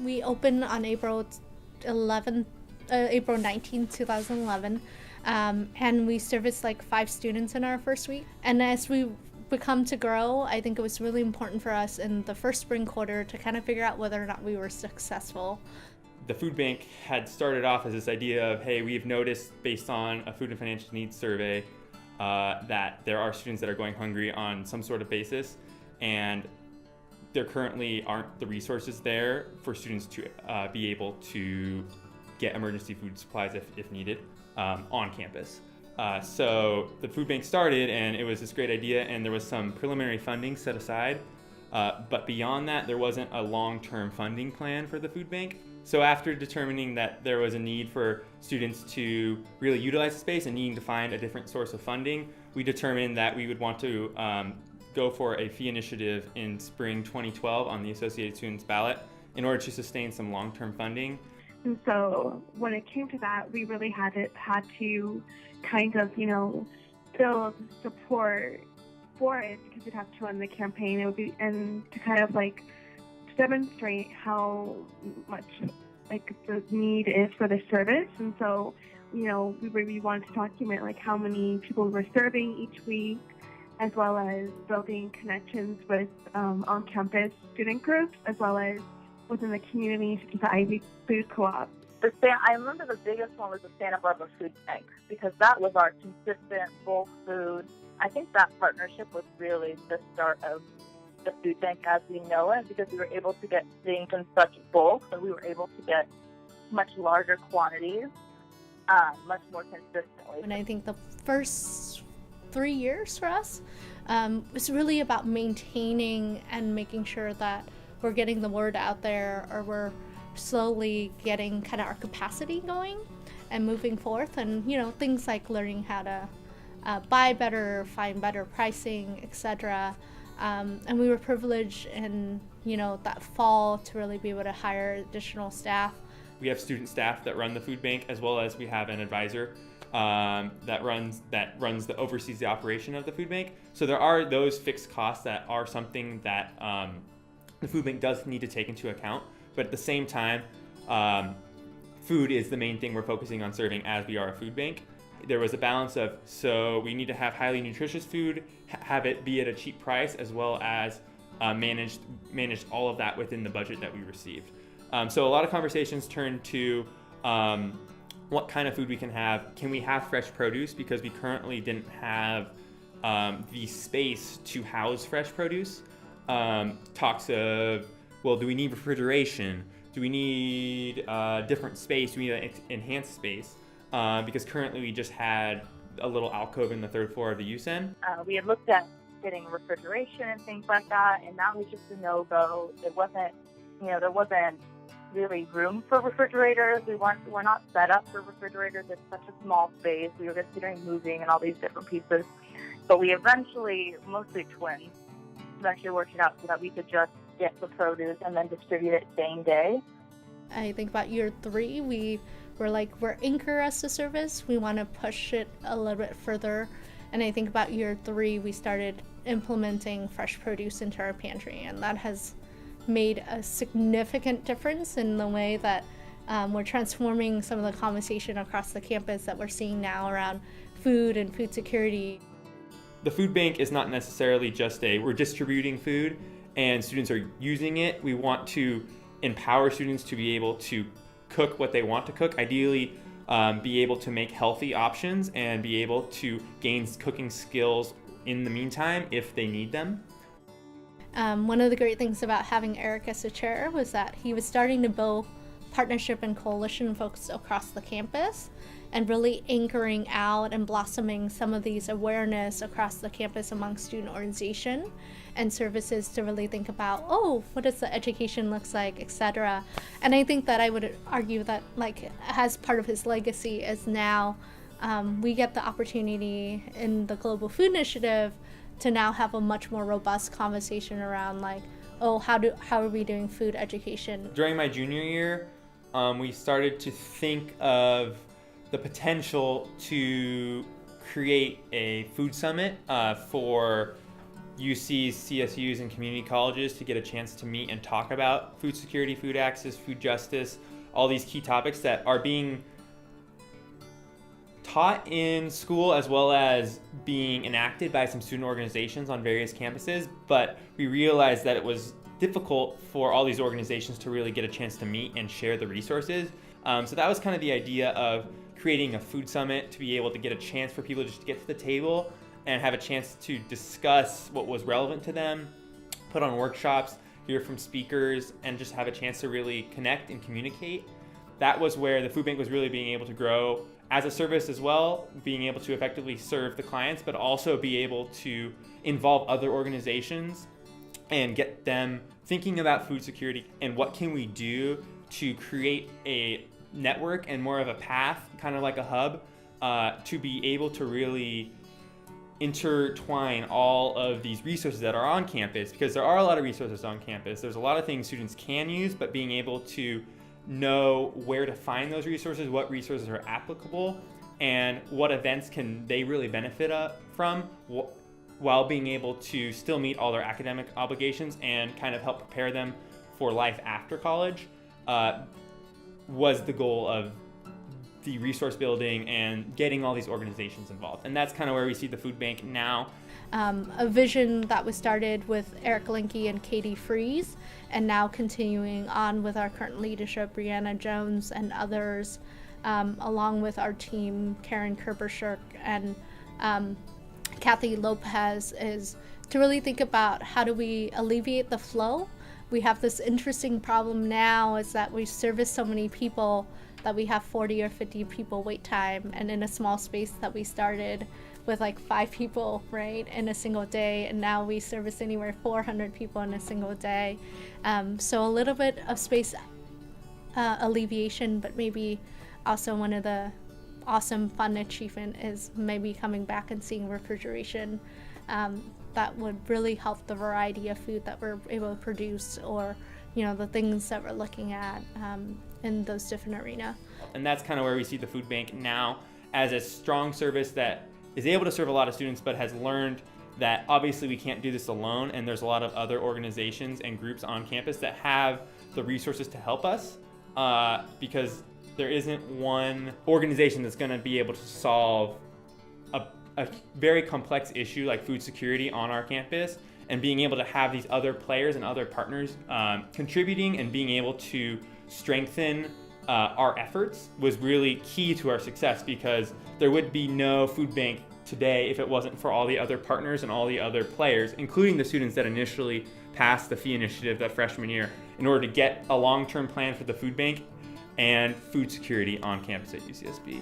We opened on April 19th, 2011. And we serviced like 5 students in our first week. And as we become to grow, I think it was really important for us in the first spring quarter to kind of figure out whether or not we were successful. The food bank had started off as this idea of, hey, we've noticed based on a food and financial needs survey that there are students that are going hungry on some sort of basis, and there currently aren't the resources there for students to be able to get emergency food supplies if needed on campus. So the food bank started, and it was this great idea, and there was some preliminary funding set aside. But beyond that, there wasn't a long-term funding plan for the food bank. So after determining that there was a need for students to really utilize the space and needing to find a different source of funding, we determined that we would want to go for a fee initiative in spring 2012 on the Associated Students ballot in order to sustain some long-term funding. And so when it came to that, we really had to kind of, build support for it, because we'd have to run the campaign. It would be, and to kind of like demonstrate how much like the need is for the service. And so, we really wanted to document like how many people we were serving each week, as well as building connections with on-campus student groups, as well as within the community, such as the Ivy Food Co-op. I remember the biggest one was the Santa Barbara Food Bank, because that was our consistent bulk food. I think that partnership was really the start of the food bank as we know it, because we were able to get things in such bulk, and we were able to get much larger quantities, much more consistently. And I think the first 3 years for us was really about maintaining and making sure that we're getting the word out there, or we're slowly getting kind of our capacity going and moving forth, and things like learning how to buy better, find better pricing, etc. And we were privileged in that fall to really be able to hire additional staff. We have student staff that run the food bank, as well as we have an advisor that oversees the operation of the food bank. So there are those fixed costs that are something that the food bank does need to take into account. But at the same time, food is the main thing we're focusing on serving as we are a food bank. There was a balance of, so we need to have highly nutritious food, have it be at a cheap price, as well as manage all of that within the budget that we received. So a lot of conversations turned to what kind of food we can have. Can we have fresh produce? Because we currently didn't have the space to house fresh produce. Talks of, well, do we need refrigeration? Do we need different space? Do we need enhanced space? Because currently we just had a little alcove in the third floor of the USEN. We had looked at getting refrigeration and things like that, and that was just a no-go. It wasn't, there wasn't really room for refrigerators. We're not set up for refrigerators. It's such a small space. We were considering moving and all these different pieces. But we eventually, mostly twins, eventually worked it out so that we could just get the produce and then distribute it same day. I think about year 3, we're Anchor as a service. We want to push it a little bit further. And I think about year 3, we started implementing fresh produce into our pantry, and that has made a significant difference in the way that we're transforming some of the conversation across the campus that we're seeing now around food and food security. The food bank is not necessarily just we're distributing food and students are using it. We want to empower students to be able to cook what they want to cook, ideally be able to make healthy options and be able to gain cooking skills in the meantime if they need them. One of the great things about having Eric as a chair was that he was starting to build partnership and coalition folks across the campus, and really anchoring out and blossoming some of these awareness across the campus among student organization and services to really think about, what does the education looks like, etc. And I think that I would argue that as part of his legacy is now we get the opportunity in the Global Food Initiative to now have a much more robust conversation around how are we doing food education. During my junior year, we started to think of the potential to create a food summit for UCs, CSUs, and community colleges to get a chance to meet and talk about food security, food access, food justice, all these key topics that are being taught in school as well as being enacted by some student organizations on various campuses. But we realized that it was difficult for all these organizations to really get a chance to meet and share the resources. So that was kind of the idea of creating a food summit to be able to get a chance for people just to get to the table and have a chance to discuss what was relevant to them, put on workshops, hear from speakers, and just have a chance to really connect and communicate. That was where the food bank was really being able to grow as a service as well, being able to effectively serve the clients, but also be able to involve other organizations and get them thinking about food security and what can we do to create a network and more of a path, kind of like a hub, to be able to really intertwine all of these resources that are on campus, because there are a lot of resources on campus. There's a lot of things students can use, but being able to know where to find those resources, what resources are applicable, and what events can they really benefit from, while being able to still meet all their academic obligations and kind of help prepare them for life after college, was the goal of the resource building and getting all these organizations involved. And that's kind of where we see the food bank now. A vision that was started with Eric Linke and Katie Fries, and now continuing on with our current leadership, Brianna Jones and others, along with our team, Karen Kerbershirk and Kathy Lopez, is to really think about how do we alleviate the flow. We have this interesting problem now is that we service so many people that we have 40 or 50 people wait time, and in a small space that we started with like 5 people, right, in a single day, and now we service anywhere 400 people in a single day. So a little bit of space alleviation, but maybe also one of the awesome fun achievement is maybe coming back and seeing refrigeration. That would really help the variety of food that we're able to produce, or the things that we're looking at in those different arenas. And that's kind of where we see the food bank now as a strong service that is able to serve a lot of students, but has learned that obviously we can't do this alone, and there's a lot of other organizations and groups on campus that have the resources to help us, because there isn't one organization that's going to be able to solve a very complex issue like food security on our campus. And being able to have these other players and other partners contributing and being able to strengthen our efforts was really key to our success, because there would be no food bank today if it wasn't for all the other partners and all the other players, including the students that initially passed the fee initiative that freshman year, in order to get a long-term plan for the food bank and food security on campus at UCSB.